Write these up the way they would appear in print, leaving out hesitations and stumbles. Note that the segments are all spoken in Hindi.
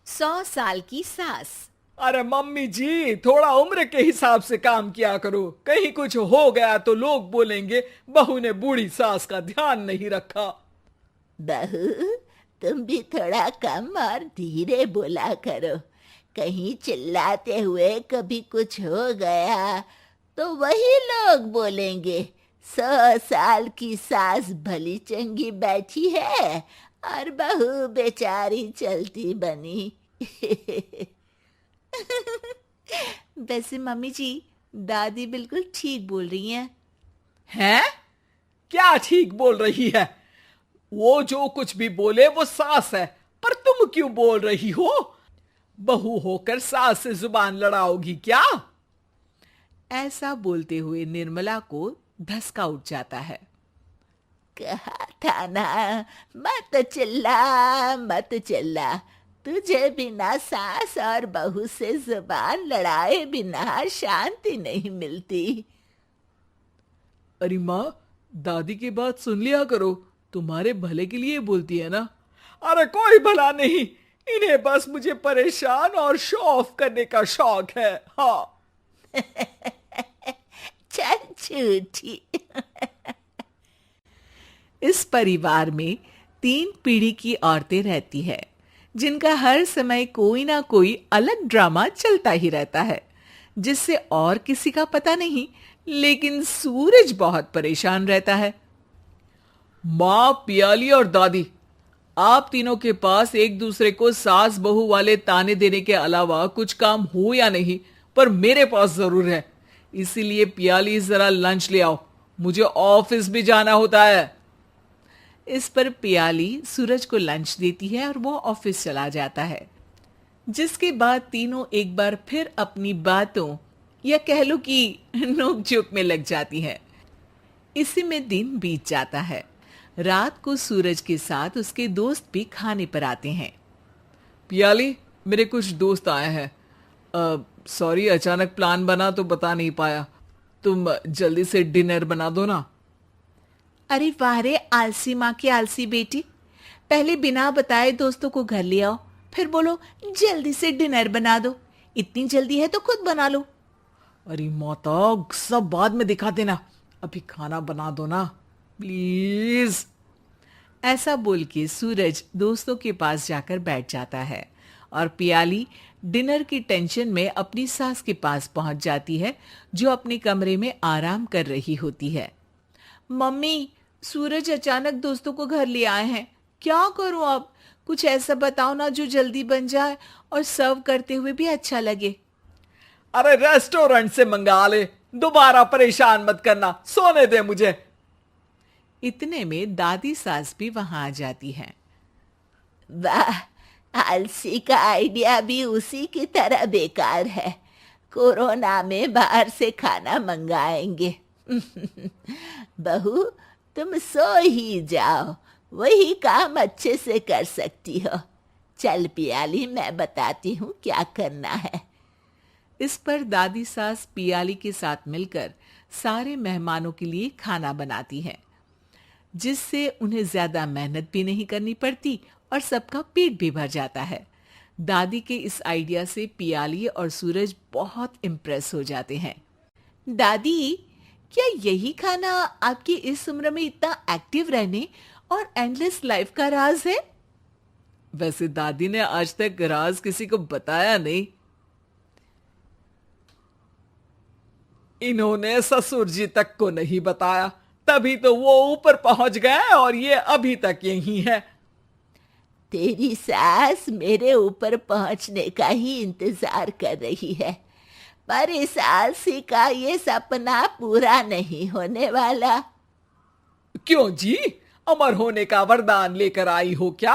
100 साल की सास। अरे मम्मी जी, थोड़ा उम्र के हिसाब से काम किया करो। कहीं कुछ हो गया तो लोग बोलेंगे बहू ने बूढ़ी सास का ध्यान नहीं रखा। बहू, तुम भी थोड़ा कम और धीरे बोला करो। कहीं चिल्लाते हुए कभी कुछ हो गया तो वही लोग बोलेंगे 100 साल की सास भली चंगी बैठी है और बहू बेचारी चलती बनी। वैसे मम्मी जी, दादी बिल्कुल ठीक बोल रही हैं। हैं? क्या ठीक बोल रही है? वो जो कुछ भी बोले वो सास है, पर तुम क्यों बोल रही हो? बहू होकर सास से जुबान लड़ाओगी क्या? ऐसा बोलते हुए निर्मला को धसका उठ जाता है। कहा था ना, मत चिल्ला मत चिल्ला। तुझे बिना सास और बहू से जुबान लड़ाए बिना शांति नहीं मिलती। अरे माँ, दादी की बात सुन लिया करो, तुम्हारे भले के लिए बोलती है ना। अरे कोई भला नहीं, इन्हें बस मुझे परेशान और शो ऑफ करने का शौक है। हाँ। चल झूठी। इस परिवार में 3 पीढ़ी की औरतें रहती है, जिनका हर समय कोई ना कोई अलग ड्रामा चलता ही रहता है, जिससे और किसी का पता नहीं, लेकिन सूरज बहुत परेशान रहता है। माँ, पियाली और दादी, आप तीनों के पास एक दूसरे को सास बहू वाले ताने देने के अलावा कुछ काम हो या नहीं, पर मेरे पास जरूर है। इसीलिए पियाली, जरा लंच ले आओ, मुझे ऑफिस भी जाना होता है। इस पर पियाली सूरज को लंच देती है और वो ऑफिस चला जाता है, जिसके बाद तीनों एक बार फिर अपनी बातों या कह लो कि नोक-झोंक में लग जाती हैं। इसी में दिन बीत जाता है। रात को सूरज के साथ उसके दोस्त भी खाने पर आते हैं। पियाली, मेरे कुछ दोस्त आए हैं। सॉरी, अचानक प्लान बना तो बता नहीं पाया। तुम जल्दी से डिनर बना दो ना। अरे वाह रे आलसी माँ की आलसी बेटी, पहले बिना बताए दोस्तों को घर ले आओ, फिर बोलो जल्दी से डिनर बना दो। इतनी जल्दी है तो खुद बना लो। अरे माता, सब बाद में दिखा देना, अभी खाना बना दो ना प्लीज। ऐसा बोल के सूरज दोस्तों के पास जाकर बैठ जाता है और पियाली डिनर की टेंशन में अपनी सास के पास पहुंच जाती है, जो अपने कमरे में आराम कर रही होती है। मम्मी, सूरज अचानक दोस्तों को घर ले आए हैं, क्या करूं अब? कुछ ऐसा बताओ ना जो जल्दी बन जाए और सर्व करते हुए भी अच्छा लगे। अरे रेस्टोरेंट से मंगा ले, दोबारा परेशान मत करना, सोने दे मुझे। इतने में दादी सास भी वहां आ जाती है। वाह, आलसी का आइडिया भी उसी की तरह बेकार है। कोरोना में बाहर से खाना मंगाएंगे। बहू, तुम सो ही जाओ, वही काम अच्छे से कर सकती हो। चल पियाली, मैं बताती हूँ क्या करना है। इस पर दादी सास पियाली के साथ मिलकर सारे मेहमानों के लिए खाना बनाती है, जिससे उन्हें ज्यादा मेहनत भी नहीं करनी पड़ती और सबका पेट भी भर जाता है। दादी के इस आइडिया से पियाली और सूरज बहुत इम्प्रेस हो जाते हैं। दादी, क्या यही खाना आपकी इस उम्र में इतना एक्टिव रहने और एंडलेस लाइफ का राज है? वैसे दादी ने आज तक राज किसी को बताया नहीं। इन्होंने ससुर जी तक को नहीं बताया, तभी तो वो ऊपर पहुंच गए और ये अभी तक यही है। तेरी सास मेरे ऊपर पहुंचने का ही इंतजार कर रही है, पर इस आलसी का ये सपना पूरा नहीं होने वाला। क्यों जी, अमर होने का वरदान लेकर आई हो क्या?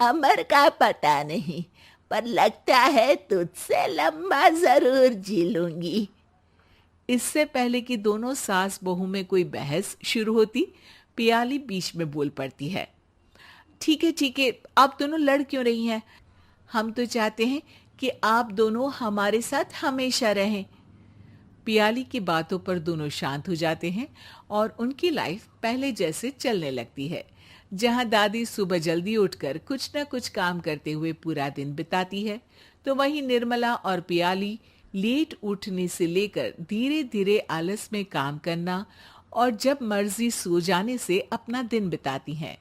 अमर का पता नहीं, पर लगता है तुझसे लंबा जरूर जी लूंगी। इससे पहले कि दोनों सास बहू में कोई बहस शुरू होती, पियाली बीच में बोल पड़ती है। ठीक है, आप दोनों लड़ क्यों रही हैं? हम तो चाहते हैं कि आप दोनों हमारे साथ हमेशा रहें। पियाली की बातों पर दोनों शांत हो जाते हैं और उनकी लाइफ पहले जैसे चलने लगती है, जहां दादी सुबह जल्दी उठकर कुछ न कुछ काम करते हुए पूरा दिन बिताती है, तो वहीं निर्मला और पियाली लेट उठने से लेकर धीरे धीरे आलस में काम करना और जब मर्जी सो जाने से अपना दिन बिताती हैं।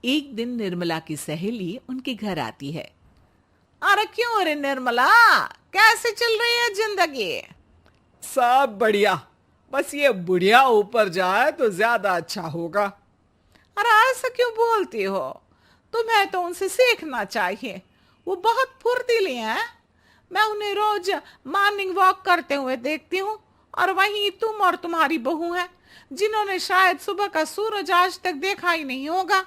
एक दिन निर्मला की सहेली उनके घर आती है। अरे क्यों रे निर्मला, कैसे चल रही है जिंदगी? सब बढ़िया, बस ये बुढ़िया ऊपर जाए तो ज्यादा अच्छा होगा। अरे ऐसा क्यों बोलती हो? तुम्हें तो उनसे सीखना चाहिए, वो बहुत फुर्तीली हैं। मैं उन्हें रोज मॉर्निंग वॉक करते हुए देखती हूँ, और वहीं तुम और तुम्हारी बहू है जिन्होंने शायद सुबह का सूरज आज तक देखा ही नहीं होगा।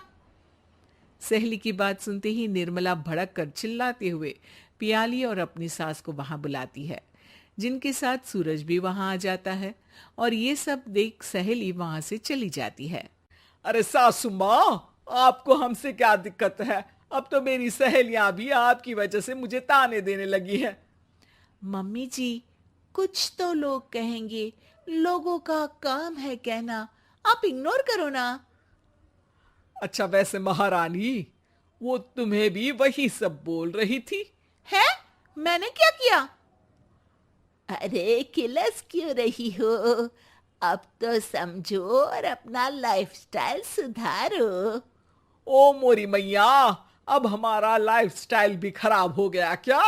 सहेली की बात सुनते ही निर्मला भड़क कर चिल्लाते हुए पियाली और अपनी सास को वहां बुलाती है, जिनके साथ सूरज भी वहां आ जाता है और ये सब देख सहेली वहां से चली जाती है। अरे सासू माँ, आपको हमसे क्या दिक्कत है? अब तो मेरी सहेलियां भी आपकी वजह से मुझे ताने देने लगी है। मम्मी जी, कुछ तो लोग कहेंगे, लोगों का काम है कहना, आप इग्नोर करो ना। अच्छा वैसे महारानी, वो तुम्हें भी वही सब बोल रही थी? है? मैंने क्या किया? अरे किलस क्यों रही हो? अब तो समझो और अपना लाइफस्टाइल सुधारो। ओ मोरी मैया, अब हमारा लाइफस्टाइल भी खराब हो गया क्या?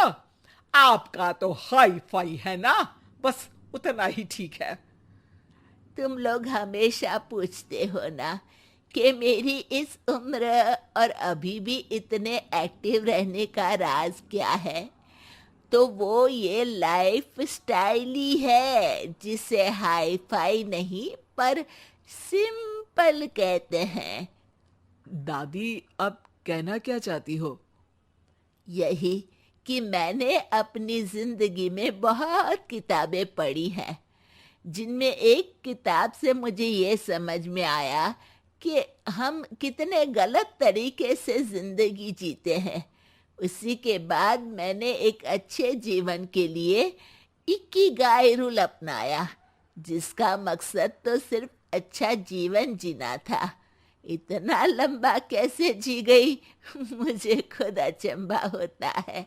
आपका तो हाई फाई है ना, बस उतना ही ठीक है। तुम लोग हमेशा पूछते हो ना कि मेरी इस उम्र और अभी भी इतने एक्टिव रहने का राज क्या है, तो वो ये लाइफ स्टाइल ही है जिसे हाई फाई नहीं पर सिंपल कहते हैं। दादी, अब कहना क्या चाहती हो? यही कि मैंने अपनी जिंदगी में बहुत किताबें पढ़ी हैं, जिनमें एक किताब से मुझे ये समझ में आया कि हम कितने गलत तरीके से जिंदगी जीते हैं। उसी के बाद मैंने एक अच्छे जीवन के लिए इकिगाई रूल अपनाया, जिसका मकसद तो सिर्फ अच्छा जीवन जीना था। इतना लंबा कैसे जी गई मुझे खुद अचंभा होता है।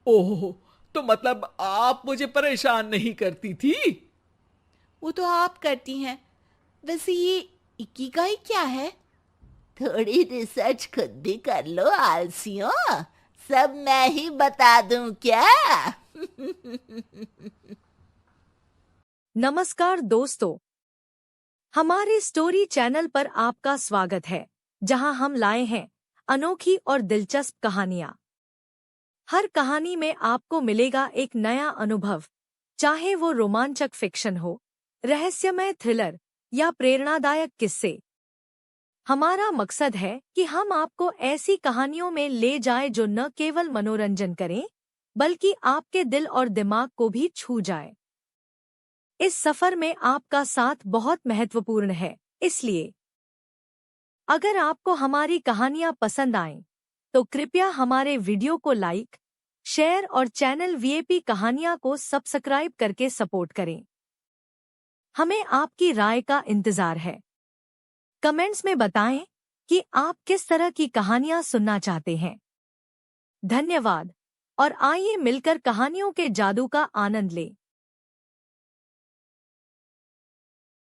ओह, तो मतलब आप मुझे परेशान नहीं करती थी? वो तो आप करती हैं। वैसे ये इकिगाई क्या है? थोड़ी रिसर्च खुद भी कर लो आलसियों, सब मैं ही बता दूं क्या? नमस्कार दोस्तों, हमारे स्टोरी चैनल पर आपका स्वागत है, जहां हम लाए हैं अनोखी और दिलचस्प कहानियां। हर कहानी में आपको मिलेगा एक नया अनुभव, चाहे वो रोमांचक फिक्शन हो, रहस्यमय थ्रिलर या प्रेरणादायक किस्से। हमारा मकसद है कि हम आपको ऐसी कहानियों में ले जाएं जो न केवल मनोरंजन करें, बल्कि आपके दिल और दिमाग को भी छू जाए। इस सफर में आपका साथ बहुत महत्वपूर्ण है, इसलिए अगर आपको हमारी कहानियां पसंद आएं, तो कृपया हमारे वीडियो को लाइक, शेयर और चैनल वीएपी कहानियां को सब्सक्राइब करके सपोर्ट करें। हमें आपकी राय का इंतजार है। कमेंट्स में बताएं कि आप किस तरह की कहानियां सुनना चाहते हैं। धन्यवाद, और आइए मिलकर कहानियों के जादू का आनंद लें।